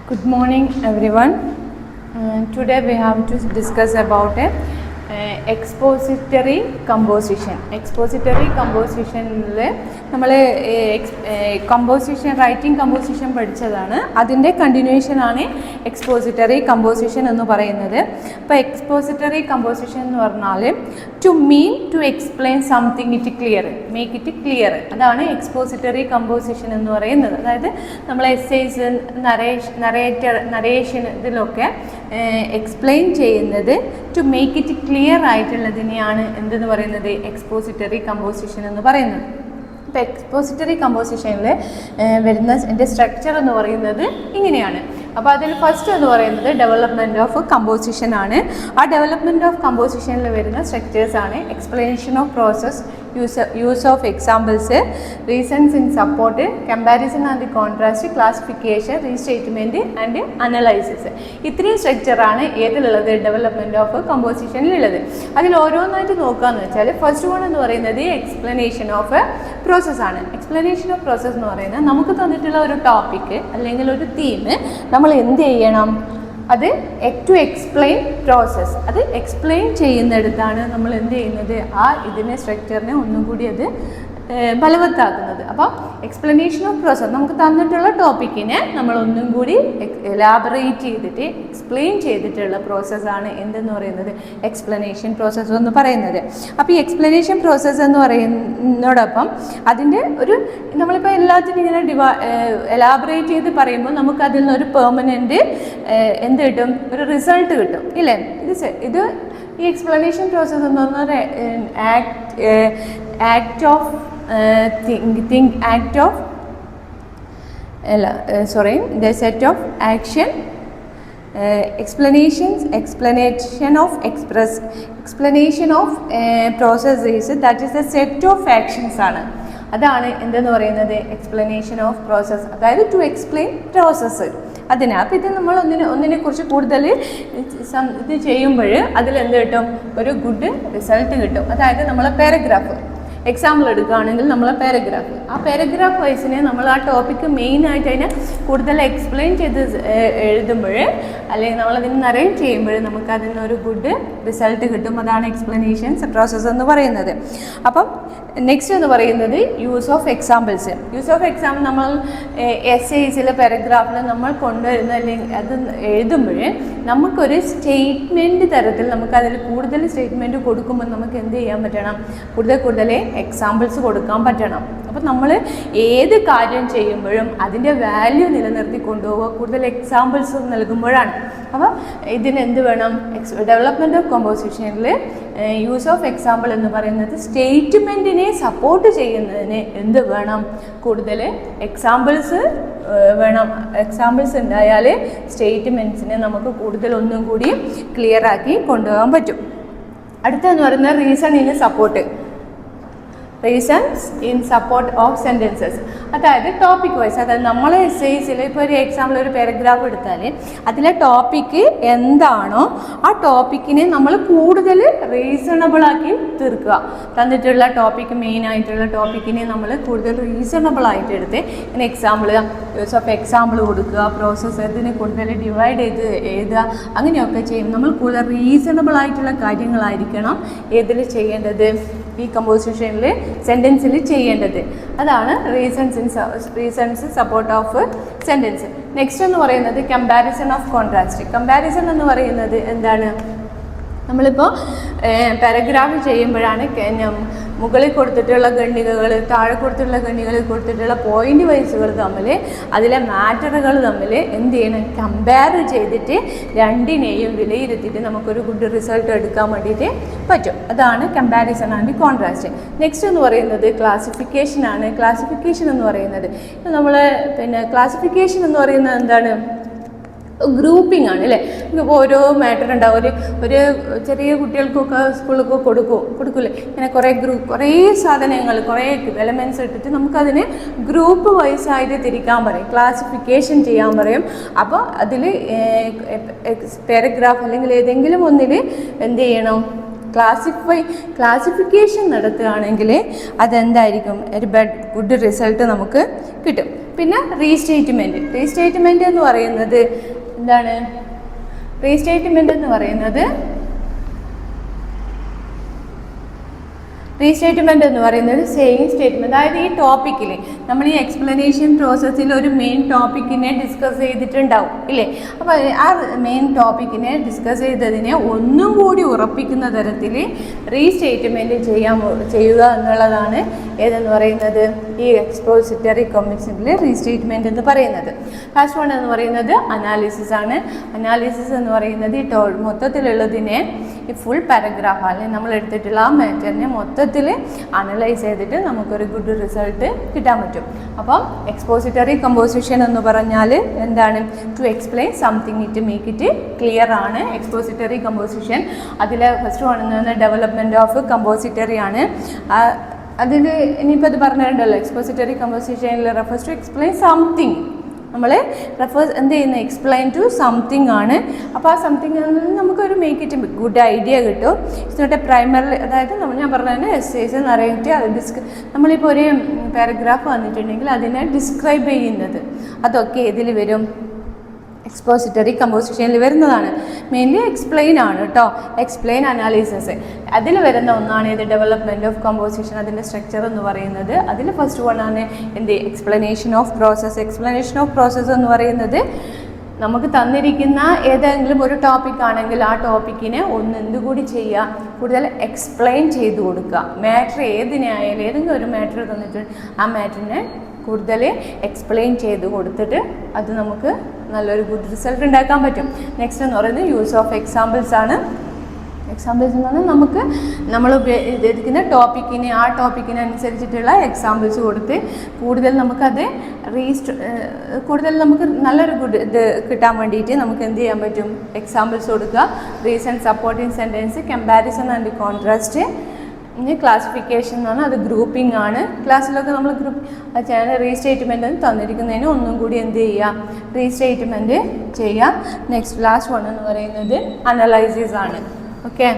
Good morning, everyone. Today we have to discuss about expository composition. Expository composition നമ്മൾ writing composition പഠിച്ചതാണ്. അതിൻ്റെ continuation ആണ് expository composition എന്ന് പറയുന്നത്. അപ്പോൾ എക്സ്പോസിറ്ററി കമ്പോസിഷൻ എന്ന് പറഞ്ഞാൽ to explain something it clear, make it clear, അതാണ് എക്സ്പോസിറ്ററി കമ്പോസിഷൻ എന്ന് പറയുന്നത്. അതായത് നമ്മൾ എസ്സേസ്, നരേഷൻ ഇതിലൊക്കെ എക്സ്പ്ലെയിൻ ചെയ്യുന്നത് ടു മേക്ക് ഇറ്റ് ക്ലിയർ ആയിട്ടുള്ളതിനെയാണ് എന്തെന്ന് പറയുന്നത് എക്സ്പോസിറ്ററി കമ്പോസിഷൻ എന്ന് പറയുന്നത്. ഇപ്പോൾ എക്സ്പോസിറ്ററി കമ്പോസിഷനിൽ വരുന്ന എൻ്റെ സ്ട്രക്ചർ എന്ന് പറയുന്നത് ഇങ്ങനെയാണ്. അപ്പോൾ അതിൽ ഫസ്റ്റ് എന്ന് പറയുന്നത് ഡെവലപ്മെൻറ്റ് ഓഫ് കമ്പോസിഷൻ ആണ്. ആ ഡെവലപ്മെൻറ്റ് ഓഫ് കമ്പോസിഷനിൽ വരുന്ന സ്ട്രക്ചേഴ്സാണ് explanation of process, use of examples, reasons in support, comparison and contrast, classification, restatement and analysis. ഇത്രയും സ്ട്രക്ചറാണ് ഏതിലുള്ളത് ഡെവലപ്മെൻറ്റ് ഓഫ് കമ്പോസിഷനിലുള്ളത്. അതിൽ ഓരോന്നായിട്ട് നോക്കുകയെന്ന് വെച്ചാൽ ഫസ്റ്റ് വൺ എന്ന് പറയുന്നത് എക്സ്പ്ലനേഷൻ ഓഫ് പ്രോസസ്സാണ്. എക്സ്പ്ലനേഷൻ ഓഫ് പ്രോസസ്സ് എന്ന് പറയുന്നത് നമുക്ക് തന്നിട്ടുള്ള ഒരു ടോപ്പിക്ക് അല്ലെങ്കിൽ ഒരു തീം നമ്മൾ എന്ത് ചെയ്യണം, അത് ടു എക്സ്പ്ലെയിൻ പ്രോസസ്സ്, അത് എക്സ്പ്ലെയിൻ ചെയ്യുന്നിടത്താണ് നമ്മൾ എന്ത് ചെയ്യുന്നത് ഇതിനെ സ്ട്രക്ചറിനെ ഒന്നും കൂടി അത് ബലവത്താക്കുന്നത്. അപ്പോൾ എക്സ്പ്ലനേഷൻ ഓഫ് പ്രോസസ്സ് നമുക്ക് തന്നിട്ടുള്ള ടോപ്പിക്കിനെ നമ്മൾ ഒന്നും കൂടി എലാബറേറ്റ് ചെയ്തിട്ട് എക്സ്പ്ലെയിൻ ചെയ്തിട്ടുള്ള പ്രോസസ്സാണ് എന്തെന്ന് പറയുന്നത് എക്സ്പ്ലനേഷൻ പ്രോസസ്സ് എന്ന് പറയുന്നത്. അപ്പോൾ ഈ എക്സ്പ്ലനേഷൻ പ്രോസസ്സ് എന്ന് പറയുന്നതോടൊപ്പം അതിൻ്റെ ഒരു നമ്മളിപ്പോൾ എല്ലാത്തിനും ഇങ്ങനെ എലാബറേറ്റ് ചെയ്ത് പറയുമ്പോൾ നമുക്ക് അതിൽ നിന്നൊരു പെർമനൻറ്റ് എന്ത് കിട്ടും, ഒരു റിസൾട്ട് കിട്ടും ഇല്ലേ. ഇത് ഈ എക്സ്പ്ലനേഷൻ പ്രോസസ്സ് എന്ന് പറഞ്ഞാൽ the set of action, explanation of process is that is a set of actions ആണ്. അതാണ് എന്തെന്ന് പറയുന്നത് എക്സ്പ്ലനേഷൻ ഓഫ് പ്രോസസ്സ്, അതായത് ടു എക്സ്പ്ലെയിൻ പ്രോസസ്സ് അതിന്. അപ്പോൾ ഇത് നമ്മൾ ഒന്നിനെക്കുറിച്ച് കൂടുതൽ ഇത് ചെയ്യുമ്പോൾ അതിലെന്ത് കിട്ടും, ഒരു ഗുഡ് റിസൾട്ട് കിട്ടും. അതായത് നമ്മളെ പാരഗ്രാഫ് എക്സാമ്പിൾ എടുക്കുകയാണെങ്കിൽ നമ്മളെ പാരഗ്രാഫ്, ആ പാരഗ്രാഫ് വൈസിനെ നമ്മൾ ആ ടോപ്പിക്ക് മെയിനായിട്ട് അതിനെ കൂടുതൽ എക്സ്പ്ലെയിൻ ചെയ്ത് എഴുതുമ്പോൾ അല്ലെങ്കിൽ നമ്മളതിന് നറേറ്റ് ചെയ്യുമ്പോൾ നമുക്ക് അതിൽ നിന്നൊരു ഗുഡ് റിസൾട്ട് കിട്ടും. അതാണ് എക്സ്പ്ലനേഷൻസ് പ്രോസസ്സ് എന്ന് പറയുന്നത്. അപ്പം നെക്സ്റ്റ് എന്ന് പറയുന്നത് use of examples. Use of example നമ്മൾ എസ്സേസിലെ പാരഗ്രാഫിൽ നമ്മൾ കൊണ്ടുവരുന്ന അല്ലെങ്കിൽ അത് എഴുതുമ്പോൾ നമുക്കൊരു സ്റ്റേറ്റ്മെൻറ്റ് തരത്തിൽ നമുക്കതിൽ കൂടുതൽ സ്റ്റേറ്റ്മെൻറ്റ് കൊടുക്കുമ്പോൾ നമുക്ക് എന്ത് ചെയ്യാൻ പറ്റണം, കൂടുതൽ എക്സാമ്പിൾസ് കൊടുക്കാൻ പറ്റണം. അപ്പോൾ നമ്മൾ ഏത് കാര്യം ചെയ്യുമ്പോഴും അതിൻ്റെ വാല്യൂ നിലനിർത്തി കൊണ്ടുപോവുക കൂടുതൽ എക്സാമ്പിൾസ് നൽകുമ്പോഴാണ്. അപ്പോൾ ഇതിനെന്ത് വേണം, ഡെവലപ്മെൻറ്റ് ഓഫ് കമ്പോസിഷനിൽ യൂസ് ഓഫ് എക്സാമ്പിൾ എന്ന് പറയുന്നത് സ്റ്റേറ്റ്മെൻറ്റിനെ സപ്പോർട്ട് ചെയ്യുന്നതിന് എന്ത് വേണം, കൂടുതൽ എക്സാമ്പിൾസ് വേണം. എക്സാമ്പിൾസ് ഉണ്ടായാൽ സ്റ്റേറ്റ്മെൻറ്റ്സിനെ നമുക്ക് കൂടുതൽ ഒന്നും കൂടി ക്ലിയർ ആക്കി കൊണ്ടുപോകാൻ പറ്റും. അടുത്തെന്ന് പറയുന്നത് reasons in support of sentences, അതായത് ടോപ്പിക് വൈസ്. അതായത് നമ്മളെ എസ്സേസിൽ ഇപ്പോൾ ഒരു എക്സാമ്പിൾ ഒരു പാരഗ്രാഫ് എടുത്താൽ അതിലെ ടോപ്പിക്ക് എന്താണോ ആ ടോപ്പിക്കിനെ നമ്മൾ കൂടുതൽ റീസണബിളാക്കി തീർക്കുക. തന്നിട്ടുള്ള ടോപ്പിക്ക് മെയിനായിട്ടുള്ള ടോപ്പിക്കിനെ നമ്മൾ കൂടുതൽ റീസണബിളായിട്ട് എടുത്ത് ഇങ്ങനെ എക്സാമ്പിൾ യൂസ് ഓഫ് എക്സാമ്പിൾ കൊടുക്കുക, പ്രോസസ്സ് ഇതിനെ കൂടുതൽ ഡിവൈഡ് ചെയ്ത് എഴുതുക, അങ്ങനെയൊക്കെ ചെയ്യും. നമ്മൾ കൂടുതൽ റീസണബിളായിട്ടുള്ള കാര്യങ്ങളായിരിക്കണം ഏതിൽ ചെയ്യേണ്ടത്, ഈ കമ്പോസിഷനിൽ സെൻറ്റൻസിൽ ചെയ്യേണ്ടത്. അതാണ് reasons support of sentence. Next എന്ന് പറയുന്നത് കമ്പാരിസൺ ഓഫ് കോൺട്രാസ്റ്റ്. കമ്പാരിസൺ എന്ന് പറയുന്നത് എന്താണ്, നമ്മളിപ്പോൾ പാരഗ്രാഫ് ചെയ്യുമ്പോഴാണ് മുകളിൽ കൊടുത്തിട്ടുള്ള ഖണ്ഡികകൾ താഴെ കൊടുത്തിട്ടുള്ള ഖണ്ഡികളിൽ കൊടുത്തിട്ടുള്ള പോയിന്റ് വൈസുകൾ തമ്മിൽ അതിലെ മാറ്ററുകൾ തമ്മിൽ എന്ത് ചെയ്യണം, കമ്പയർ ചെയ്തിട്ട് രണ്ടിനെയും വിലയിരുത്തിയിട്ട് നമുക്കൊരു ഗുഡ് റിസൾട്ട് എടുക്കാൻ വേണ്ടിയിട്ട് പറ്റും. അതാണ് കമ്പാരിസൺ ആൻഡ് കോൺട്രാസ്റ്റ്. നെക്സ്റ്റ് എന്ന് പറയുന്നത് ക്ലാസിഫിക്കേഷൻ ആണ്. ക്ലാസിഫിക്കേഷൻ എന്ന് പറയുന്നത് നമ്മൾ ക്ലാസിഫിക്കേഷൻ എന്ന് പറയുന്നത് എന്താണ്, ഗ്രൂപ്പിംഗ് ആണ് അല്ലേ. ഇപ്പോൾ ഓരോ മാറ്റർ ഉണ്ടാവും. ഒരു ചെറിയ കുട്ടികൾക്കൊക്കെ സ്കൂളിലൊക്കെ കൊടുക്കൂലേ, ഇങ്ങനെ കുറേ സാധനങ്ങൾ കുറേ എലമെൻറ്റ്സ് ഇട്ടിട്ട് നമുക്കതിന് ഗ്രൂപ്പ് വൈസായിട്ട് തിരിക്കാൻ പറയും, ക്ലാസിഫിക്കേഷൻ ചെയ്യാൻ പറയും. അപ്പോൾ അതിൽ പാരഗ്രാഫ് അല്ലെങ്കിൽ ഏതെങ്കിലും ഒന്നിൽ എന്ത് ചെയ്യണം, ക്ലാസിഫിക്കേഷൻ നടത്തുകയാണെങ്കിൽ അതെന്തായിരിക്കും, ഒരു ഗുഡ് റിസൾട്ട് നമുക്ക് കിട്ടും. പിന്നെ റീസ്റ്റേറ്റ്മെൻറ്റ് എന്ന് പറയുന്നത് എന്താണ്? റീസ്റ്റേറ്റ്മെൻറ്റ് എന്ന് പറയുന്നത് സെയിം സ്റ്റേറ്റ്മെൻറ്റ്. അതായത് ഈ ടോപ്പിക്കിൽ നമ്മൾ ഈ എക്സ്പ്ലനേഷൻ പ്രോസസ്സിൽ ഒരു മെയിൻ ടോപ്പിക്കിനെ ഡിസ്കസ് ചെയ്തിട്ടുണ്ടാവും ഇല്ലേ? അപ്പോൾ ആ മെയിൻ ടോപ്പിക്കിനെ ഡിസ്കസ് ചെയ്തതിനെ ഒന്നും കൂടി ഉറപ്പിക്കുന്ന തരത്തിൽ റീസ്റ്റേറ്റ്മെൻറ്റ് ചെയ്യുക എന്നുള്ളതാണ് ഏതെന്ന് പറയുന്നത്, ഈ എക്സ്പോസിറ്ററി കമ്മിറ്റ്മെൻറ്റിൽ റീസ്റ്റേറ്റ്മെൻറ്റ് എന്ന് പറയുന്നത്. ഫസ്റ്റ് വൺ എന്ന് പറയുന്നത് അനാലിസിസ് ആണ്. അനാലിസിസ് എന്ന് പറയുന്നത് ഈ മൊത്തത്തിലുള്ളതിനെ ഈ ഫുൾ പാരഗ്രാഫ് അല്ലെങ്കിൽ നമ്മൾ എടുത്തിട്ടുള്ള ആ മാറ്ററിനെ മൊത്തത്തിൽ അനലൈസ് ചെയ്തിട്ട് നമുക്കൊരു ഗുഡ് റിസൾട്ട് കിട്ടാൻ പറ്റും. അപ്പം എക്സ്പോസിറ്ററി കമ്പോസിഷൻ എന്ന് പറഞ്ഞാൽ എന്താണ്? To explain something it make it clear ആണ് എക്സ്പോസിറ്ററി കമ്പോസിഷൻ. അതിൽ first one development of compository ആണ്. അതിൽ ഇനിയിപ്പോൾ അത് പറഞ്ഞിട്ടുണ്ടല്ലോ, എക്സ്പോസിറ്ററി കമ്പോസിഷനിൽ റെഫേഴ്സ് ടു എക്സ്പ്ലെയിൻ സംതിങ്. നമ്മൾ എന്ത് ചെയ്യുന്നത്? എക്സ്പ്ലെയിൻ ടു സംതിങ് ആണ്. അപ്പോൾ ആ സംതിങ് നമുക്കൊരു മേക്ക് ഇറ്റ് ഗുഡ് ഐഡിയ കിട്ടും. ഇറ്റ്സ് നോട്ട് എ പ്രൈമറി, അതായത് ഞാൻ പറഞ്ഞതിന് എസ്സേസ് നിറയിട്ട് അത് നമ്മളിപ്പോൾ ഒരു പാരഗ്രാഫ് വന്നിട്ടുണ്ടെങ്കിൽ അതിനെ ഡിസ്ക്രൈബ് ചെയ്യുന്നത് അതൊക്കെ ഇതിൽ വരും, എക്സ്പോസിറ്ററി കമ്പോസിഷനിൽ വരുന്നതാണ്. മെയിൻലി എക്സ്പ്ലെയിൻ ആണ് കേട്ടോ, എക്സ്പ്ലെയിൻ അനാലിസിസ് അതിൽ വരുന്ന ഒന്നാണ് ഇത് ഡെവലപ്മെൻറ്റ് ഓഫ് കമ്പോസിഷൻ. അതിൻ്റെ സ്ട്രക്ചർ എന്ന് പറയുന്നത് അതിൽ ഫസ്റ്റ് വൺ ആണ് explanation of process. Explanation of process എന്ന് പറയുന്നത് നമുക്ക് തന്നിരിക്കുന്ന ഏതെങ്കിലും ഒരു ടോപ്പിക് ആണെങ്കിൽ ആ ടോപ്പിക്കിനെ എന്തുകൂടി ചെയ്യുക, കൂടുതൽ എക്സ്പ്ലെയിൻ ചെയ്ത് കൊടുക്കുക. മാറ്റർ ഏതിനായാലും ഏതെങ്കിലും ഒരു മാറ്റർ തന്നിട്ട് ആ മാറ്ററിനെ കൂടുതൽ എക്സ്പ്ലെയിൻ ചെയ്ത് കൊടുത്തിട്ട് അത് നമുക്ക് നല്ലൊരു ഗുഡ് റിസൾട്ട് ഉണ്ടാക്കാൻ പറ്റും. നെക്സ്റ്റ് എന്ന് പറയുന്നത് യൂസ് ഓഫ് എക്സാമ്പിൾസ് ആണ്. എക്സാമ്പിൾസ് എന്ന് പറഞ്ഞാൽ നമുക്ക് നമ്മൾ ഉപയോഗിക്കുന്ന ആ ടോപ്പിക്കിനനുസരിച്ചിട്ടുള്ള എക്സാമ്പിൾസ് കൊടുത്ത് കൂടുതൽ നമുക്കത് കൂടുതൽ നമുക്ക് നല്ലൊരു ഗുഡ് ഇത് കിട്ടാൻ വേണ്ടിയിട്ട് നമുക്ക് എന്ത് ചെയ്യാൻ പറ്റും? എക്സാമ്പിൾസ് കൊടുക്കുക. Reason, supporting sentence, comparison and contrast. ഇനി ക്ലാസിഫിക്കേഷൻ എന്ന് പറഞ്ഞാൽ അത് ഗ്രൂപ്പിംഗ് ആണ്. ക്ലാസ്സിലൊക്കെ നമ്മൾ റീസ്റ്റേറ്റ്മെൻറ്റ് തന്നിരിക്കുന്നതിന് ഒന്നും കൂടി എന്ത് ചെയ്യുക? റീസ്റ്റേറ്റ്മെൻറ്റ് ചെയ്യുക. നെക്സ്റ്റ് ലാസ്റ്റ് വൺ എന്ന് പറയുന്നത് അനലൈസിസ് ആണ്. ഓക്കെ.